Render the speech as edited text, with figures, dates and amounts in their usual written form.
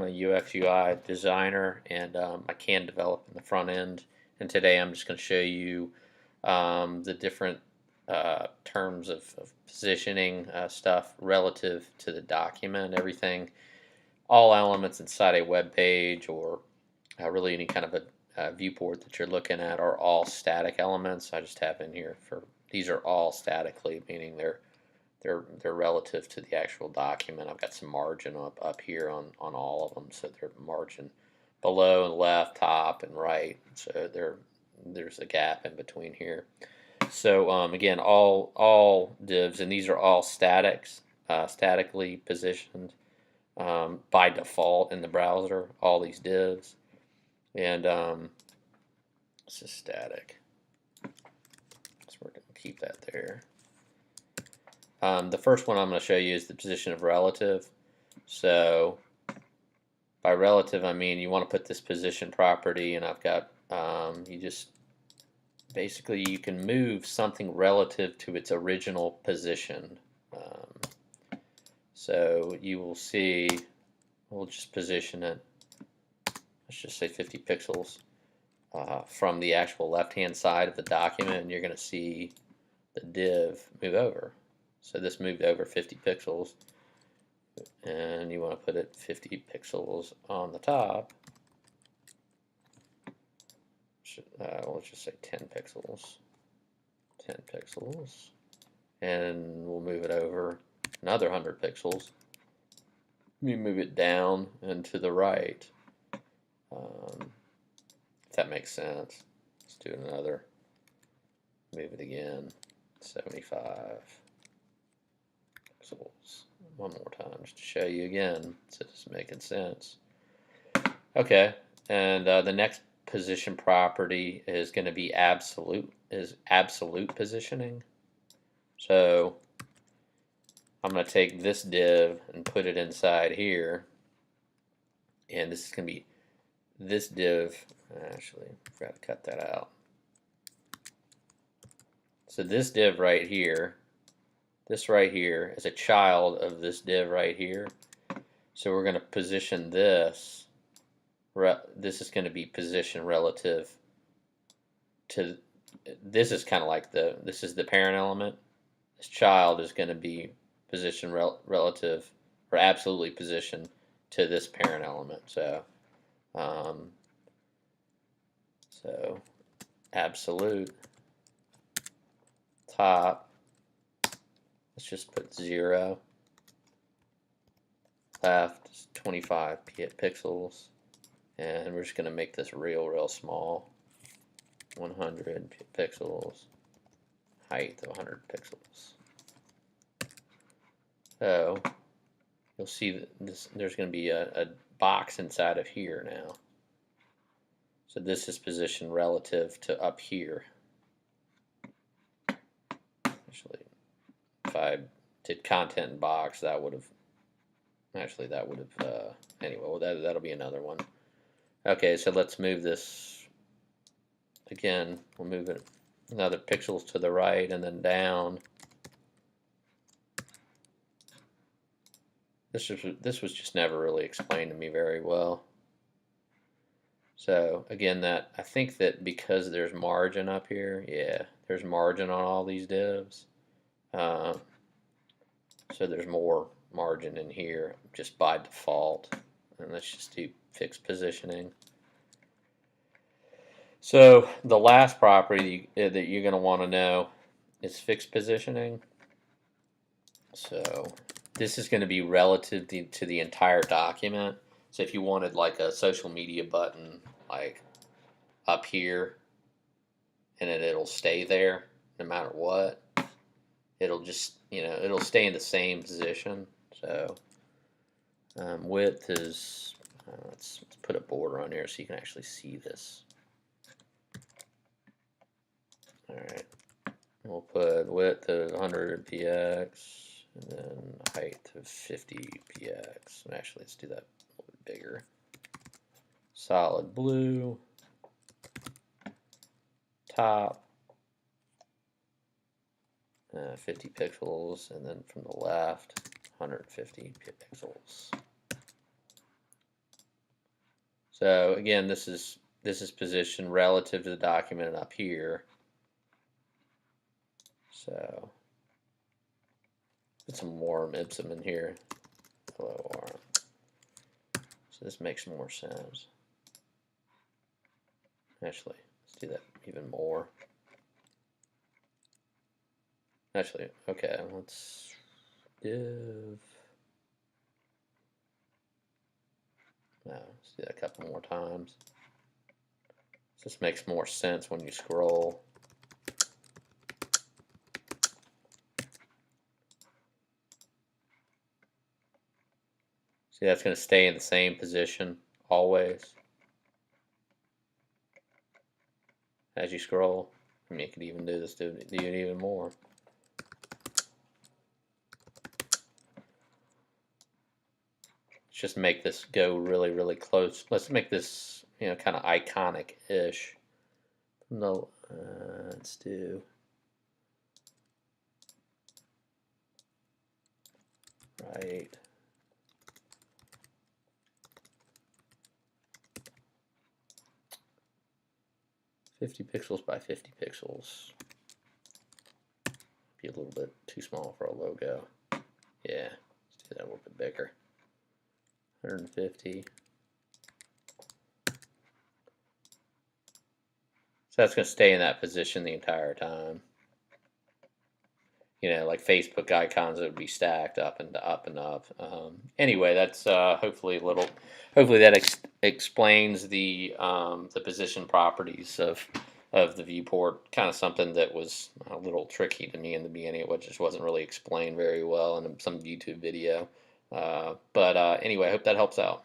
I'm a UX UI designer, and I can develop in the front end. And today I'm just going to show you the different terms of positioning stuff relative to the document. Everything, all elements inside a web page or really any kind of a viewport that you're looking at are all static elements. I just have in here for these are all statically, meaning they're relative to the actual document. I've got some margin up here on all of them, so they're margin below and left, top and right. So there's a gap in between here. So again, all divs, and these are all statically positioned by default in the browser. All these divs, and this is static, so we're going to keep that there. The first one I'm going to show you is the position of relative. So by relative, I mean you want to put this position property, and I've got you just basically you can move something relative to its original position. So you will see, we'll just position it, let's just say 50 pixels from the actual left-hand side of the document, and you're going to see the div move over. So this moved over 50 pixels, and you want to put it 50 pixels on the top. Let's just say 10 pixels. 10 pixels. And we'll move it over another 100 pixels. We move it down and to the right. If that makes sense. Let's do another. Move it again. 75 pixels. One more time just to show you again so it's making sense. Okay, and the next position property is going to be absolute positioning. So I'm going to take this div and put it inside here, and this is going to be this div. Actually, I forgot to cut that out. So this div right here, this right here is a child of this div right here. So we're going to position this. This is going to be positioned relative to. This is kind of like this is the parent element. This child is going to be positioned relative or absolutely positioned to this parent element. So, so absolute top. Let's just put 0. Left is 25 pixels, and we're just going to make this real small. 100 pixels. Height of 100 pixels. So you'll see that there's going to be a box inside of here now. So this is positioned relative to up here. Actually, if I did content box, that would have anyway, well, that'll be another one. Okay, so let's move this again. We'll move it another pixels to the right and then down. This was just never really explained to me very well. So again, I think that because there's margin up here, yeah, there's margin on all these divs. So there's more margin in here just by default. And let's just do fixed positioning. So the last property that you're going to want to know is fixed positioning. So this is going to be relative to the entire document. So if you wanted like a social media button like up here, and it'll stay there no matter what, it'll just, it'll stay in the same position. So width is, let's put a border on here so you can actually see this. Alright, we'll put width of 100 px and then height of 50 px. And actually, let's do that a little bit bigger. Solid blue. Top. 50 pixels, and then from the left, 150 pixels. So again, this is positioned relative to the document up here. So put some warm Ipsum in here. Hello warm. So this makes more sense. Actually, let's do that even more. Actually, okay, let's div. No, let's do that a couple more times. This makes more sense when you scroll. See, that's going to stay in the same position always as you scroll. I mean, you could even do this, do it even more. Just make this go really, really close. Let's make this, you know, kind of iconic-ish. No, let's do right. $50 pixels by 50 pixels. Be a little bit too small for a logo. Yeah, let's do that a little bit bigger. 150. So that's going to stay in that position the entire time. You know, like Facebook icons that would be stacked up and up and up. Anyway, that's hopefully a little. Hopefully that explains the position properties of the viewport. Kind of something that was a little tricky to me in the beginning. It just wasn't really explained very well in some YouTube video. But anyway, I hope that helps out.